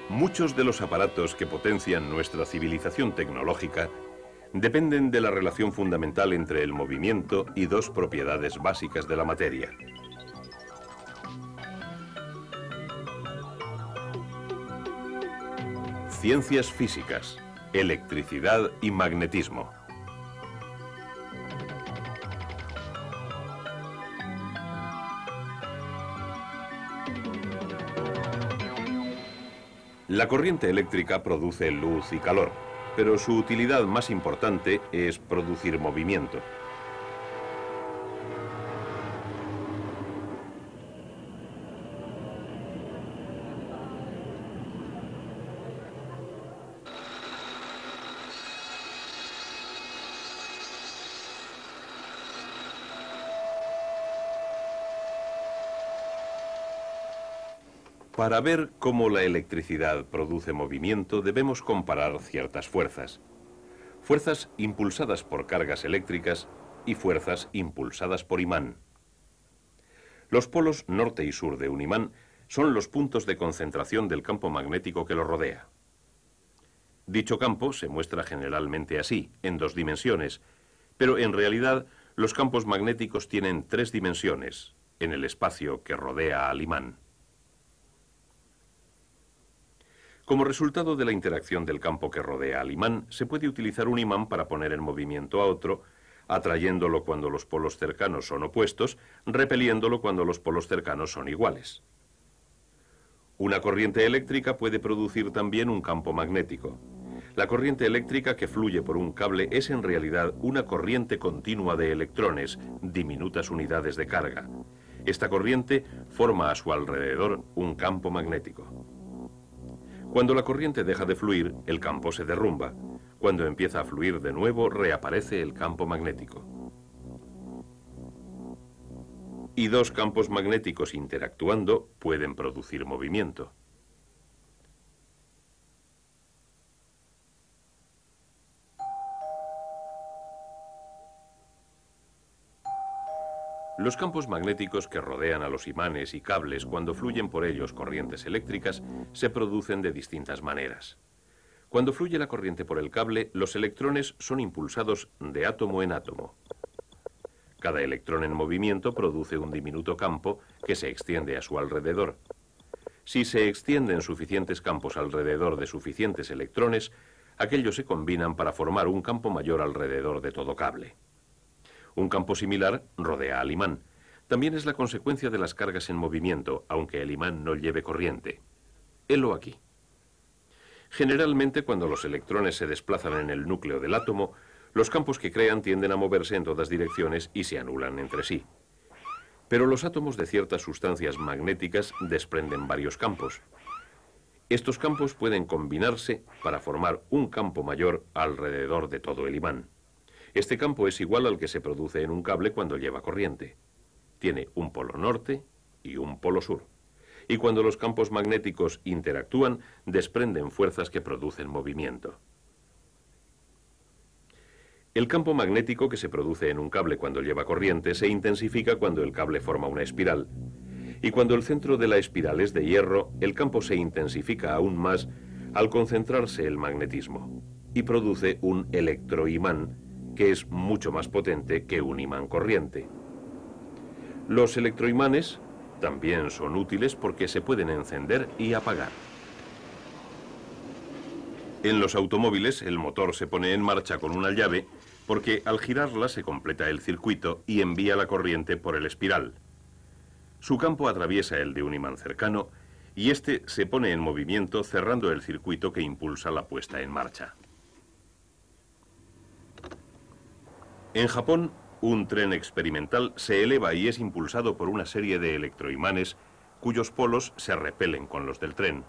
Muchos de los aparatos que potencian nuestra civilización tecnológica dependen de la relación fundamental entre el movimiento y dos propiedades básicas de la materia. Ciencias físicas, electricidad y magnetismo. La corriente eléctrica produce luz y calor, pero su utilidad más importante es producir movimiento. Para ver cómo la electricidad produce movimiento, debemos comparar ciertas fuerzas. Fuerzas impulsadas por cargas eléctricas y fuerzas impulsadas por imán. Los polos norte y sur de un imán son los puntos de concentración del campo magnético que lo rodea. Dicho campo se muestra generalmente así, en dos dimensiones, pero en realidad los campos magnéticos tienen tres dimensiones, en el espacio que rodea al imán. Como resultado de la interacción del campo que rodea al imán, se puede utilizar un imán para poner en movimiento a otro, atrayéndolo cuando los polos cercanos son opuestos, repeliéndolo cuando los polos cercanos son iguales. Una corriente eléctrica puede producir también un campo magnético. La corriente eléctrica que fluye por un cable es en realidad una corriente continua de electrones, diminutas unidades de carga. Esta corriente forma a su alrededor un campo magnético. Cuando la corriente deja de fluir, el campo se derrumba. Cuando empieza a fluir de nuevo, reaparece el campo magnético. Y dos campos magnéticos interactuando pueden producir movimiento. Los campos magnéticos que rodean a los imanes y cables cuando fluyen por ellos corrientes eléctricas se producen de distintas maneras. Cuando fluye la corriente por el cable, los electrones son impulsados de átomo en átomo. Cada electrón en movimiento produce un diminuto campo que se extiende a su alrededor. Si se extienden suficientes campos alrededor de suficientes electrones, aquellos se combinan para formar un campo mayor alrededor de todo cable. Un campo similar rodea al imán. También es la consecuencia de las cargas en movimiento, aunque el imán no lleve corriente. Helo aquí. Generalmente, cuando los electrones se desplazan en el núcleo del átomo, los campos que crean tienden a moverse en todas direcciones y se anulan entre sí. Pero los átomos de ciertas sustancias magnéticas desprenden varios campos. Estos campos pueden combinarse para formar un campo mayor alrededor de todo el imán. Este campo es igual al que se produce en un cable cuando lleva corriente. Tiene un polo norte y un polo sur. Y cuando los campos magnéticos interactúan, desprenden fuerzas que producen movimiento. El campo magnético que se produce en un cable cuando lleva corriente se intensifica cuando el cable forma una espiral. Y cuando el centro de la espiral es de hierro, el campo se intensifica aún más al concentrarse el magnetismo y produce un electroimán, que es mucho más potente que un imán corriente. Los electroimanes también son útiles porque se pueden encender y apagar. En los automóviles el motor se pone en marcha con una llave porque al girarla se completa el circuito y envía la corriente por el espiral. Su campo atraviesa el de un imán cercano y este se pone en movimiento cerrando el circuito que impulsa la puesta en marcha. En Japón, un tren experimental se eleva y es impulsado por una serie de electroimanes cuyos polos se repelen con los del tren.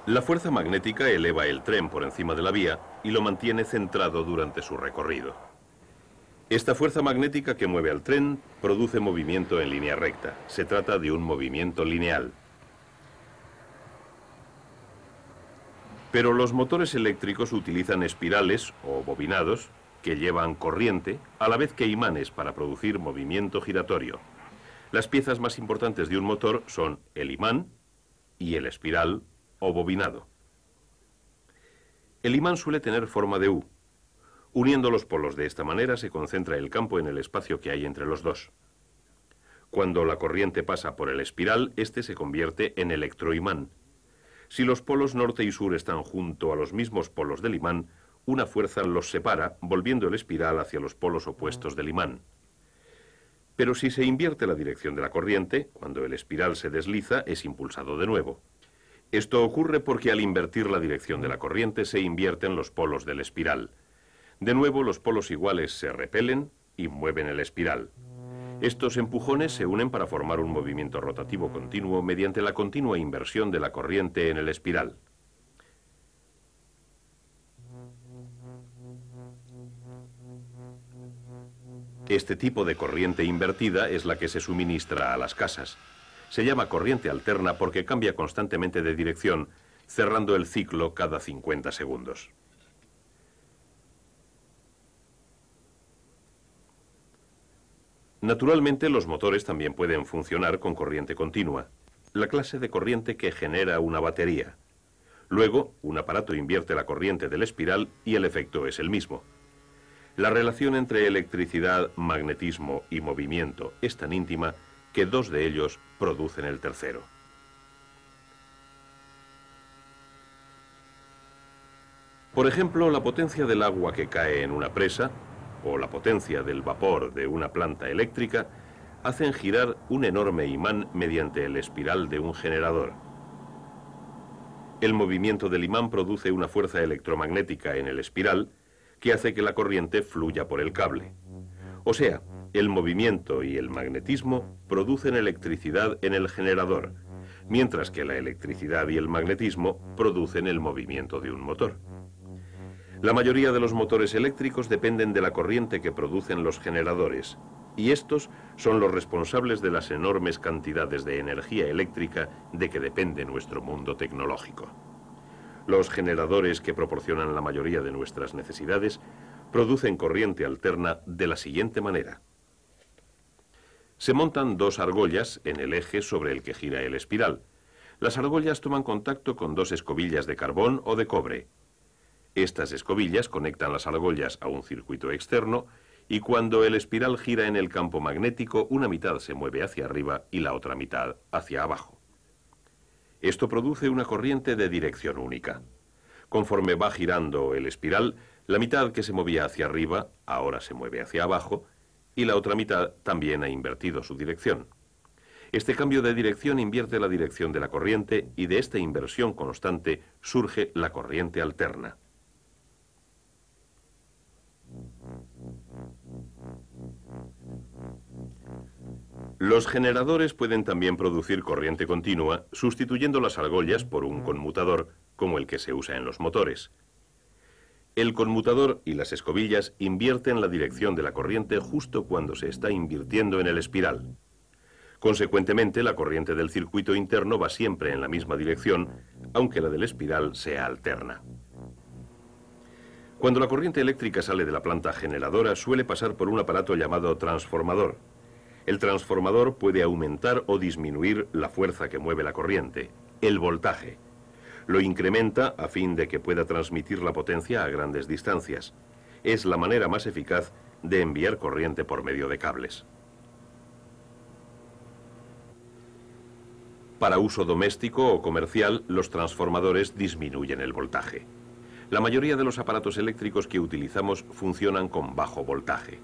La fuerza magnética eleva el tren por encima de la vía y lo mantiene centrado durante su recorrido. Esta fuerza magnética que mueve al tren produce movimiento en línea recta. Se trata de un movimiento lineal. Pero los motores eléctricos utilizan espirales o bobinados que llevan corriente, a la vez que imanes para producir movimiento giratorio. Las piezas más importantes de un motor son el imán y el espiral o bobinado. El imán suele tener forma de U. Uniendo los polos de esta manera se concentra el campo en el espacio que hay entre los dos. Cuando la corriente pasa por el espiral, este se convierte en electroimán. Si los polos norte y sur están junto a los mismos polos del imán, una fuerza los separa, volviendo el espiral hacia los polos opuestos del imán. Pero si se invierte la dirección de la corriente, cuando el espiral se desliza, es impulsado de nuevo. Esto ocurre porque al invertir la dirección de la corriente se invierten los polos del espiral. De nuevo, los polos iguales se repelen y mueven el espiral. Estos empujones se unen para formar un movimiento rotativo continuo mediante la continua inversión de la corriente en el espiral. Este tipo de corriente invertida es la que se suministra a las casas. Se llama corriente alterna porque cambia constantemente de dirección, cerrando el ciclo cada 50 segundos. Naturalmente, los motores también pueden funcionar con corriente continua, la clase de corriente que genera una batería. Luego, un aparato invierte la corriente del espiral y el efecto es el mismo. La relación entre electricidad, magnetismo y movimiento es tan íntima que dos de ellos producen el tercero. Por ejemplo, la potencia del agua que cae en una presa o la potencia del vapor de una planta eléctrica hacen girar un enorme imán mediante el espiral de un generador. El movimiento del imán produce una fuerza electromagnética en el espiral que hace que la corriente fluya por el cable. O sea, el movimiento y el magnetismo producen electricidad en el generador, mientras que la electricidad y el magnetismo producen el movimiento de un motor. La mayoría de los motores eléctricos dependen de la corriente que producen los generadores, y estos son los responsables de las enormes cantidades de energía eléctrica de que depende nuestro mundo tecnológico. Los generadores que proporcionan la mayoría de nuestras necesidades producen corriente alterna de la siguiente manera. Se montan dos argollas en el eje sobre el que gira el espiral. Las argollas toman contacto con dos escobillas de carbón o de cobre. Estas escobillas conectan las argollas a un circuito externo y cuando el espiral gira en el campo magnético, una mitad se mueve hacia arriba y la otra mitad hacia abajo. Esto produce una corriente de dirección única. Conforme va girando el espiral, la mitad que se movía hacia arriba ahora se mueve hacia abajo y la otra mitad también ha invertido su dirección. Este cambio de dirección invierte la dirección de la corriente y de esta inversión constante surge la corriente alterna. Los generadores pueden también producir corriente continua sustituyendo las argollas por un conmutador como el que se usa en los motores. El conmutador y las escobillas invierten la dirección de la corriente justo cuando se está invirtiendo en el espiral. Consecuentemente, la corriente del circuito interno va siempre en la misma dirección, aunque la del espiral sea alterna. Cuando la corriente eléctrica sale de la planta generadora, suele pasar por un aparato llamado transformador. El transformador puede aumentar o disminuir la fuerza que mueve la corriente, el voltaje. Lo incrementa a fin de que pueda transmitir la potencia a grandes distancias. Es la manera más eficaz de enviar corriente por medio de cables. Para uso doméstico o comercial, los transformadores disminuyen el voltaje. La mayoría de los aparatos eléctricos que utilizamos funcionan con bajo voltaje.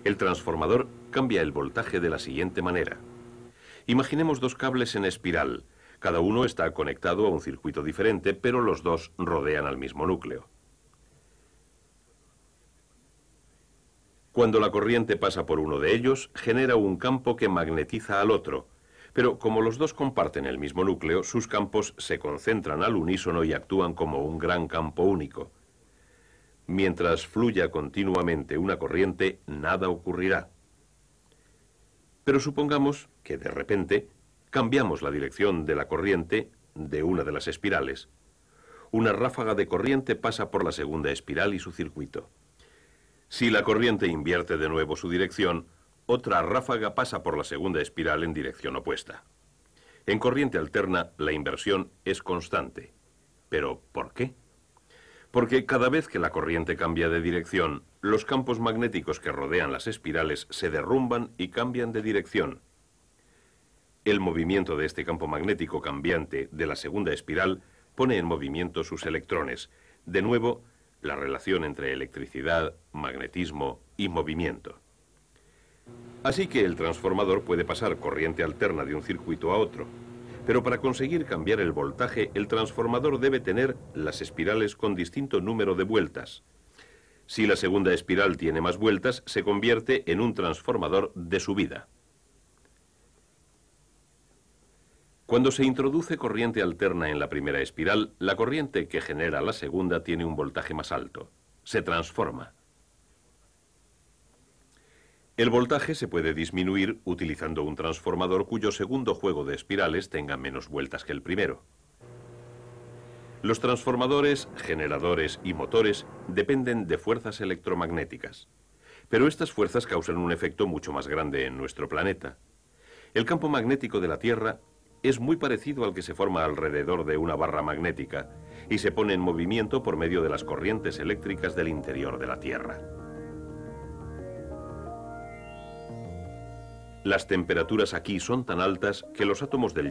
El transformador cambia el voltaje de la siguiente manera. Imaginemos dos cables en espiral. Cada uno está conectado a un circuito diferente, pero los dos rodean al mismo núcleo. Cuando la corriente pasa por uno de ellos, genera un campo que magnetiza al otro. Pero como los dos comparten el mismo núcleo, sus campos se concentran al unísono y actúan como un gran campo único. Mientras fluya continuamente una corriente, nada ocurrirá. Pero supongamos que de repente cambiamos la dirección de la corriente de una de las espirales. Una ráfaga de corriente pasa por la segunda espiral y su circuito. Si la corriente invierte de nuevo su dirección, otra ráfaga pasa por la segunda espiral en dirección opuesta. En corriente alterna, la inversión es constante. ¿Pero por qué? Porque cada vez que la corriente cambia de dirección, los campos magnéticos que rodean las espirales se derrumban y cambian de dirección. El movimiento de este campo magnético cambiante de la segunda espiral pone en movimiento sus electrones. De nuevo, la relación entre electricidad, magnetismo y movimiento. Así que el transformador puede pasar corriente alterna de un circuito a otro. Pero para conseguir cambiar el voltaje, el transformador debe tener las espirales con distinto número de vueltas. Si la segunda espiral tiene más vueltas, se convierte en un transformador de subida. Cuando se introduce corriente alterna en la primera espiral, la corriente que genera la segunda tiene un voltaje más alto. Se transforma. El voltaje se puede disminuir utilizando un transformador cuyo segundo juego de espirales tenga menos vueltas que el primero. Los transformadores, generadores y motores dependen de fuerzas electromagnéticas. Pero estas fuerzas causan un efecto mucho más grande en nuestro planeta. El campo magnético de la Tierra es muy parecido al que se forma alrededor de una barra magnética y se pone en movimiento por medio de las corrientes eléctricas del interior de la Tierra. Las temperaturas aquí son tan altas que los átomos del